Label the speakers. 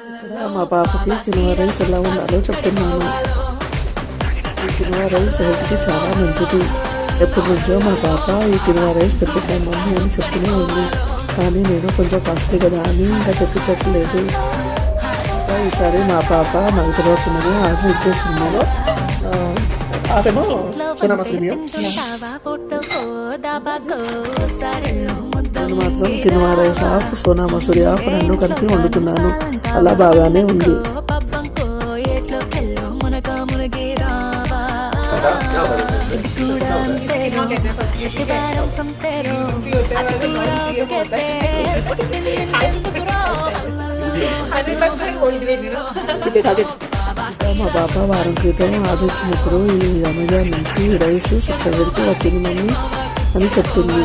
Speaker 1: ఇక్కడ మా పాపకి కినోవా రైస్ ఎలా ఉండాలో చెప్తున్నాను. ఈ కినోవా రైస్ హెల్త్కి చాలా మంచిది. ఎప్పటి నుంచో మా పాప ఈ కినోవా రైస్ తెప్పిద్దాం మమ్మీ అని చెప్తూనే ఉంది. కానీ నేను కొంచెం కాస్ట్లీ కదా అని ఇంకా తెప్పించట్లేదు. ఇంకా ఈసారి మా పాప నాకు తెలియకుండానే ఆర్డర్ ఇచ్చేసింది. ఆపేమో సోనా మసూరి బియ్యం, నేను మాత్రం quinoa rice half Sona Masoori half రెండు కలిపి వండుతున్నాను. అలా బాగానే ఉంది. మా పాప వారం క్రితం ఆర్డర్ ఇచ్చినప్పుడు ఈ అమెజాన్ నుంచి రైస్ 600కి వచ్చింది మమ్మీ అని చెప్తుంది.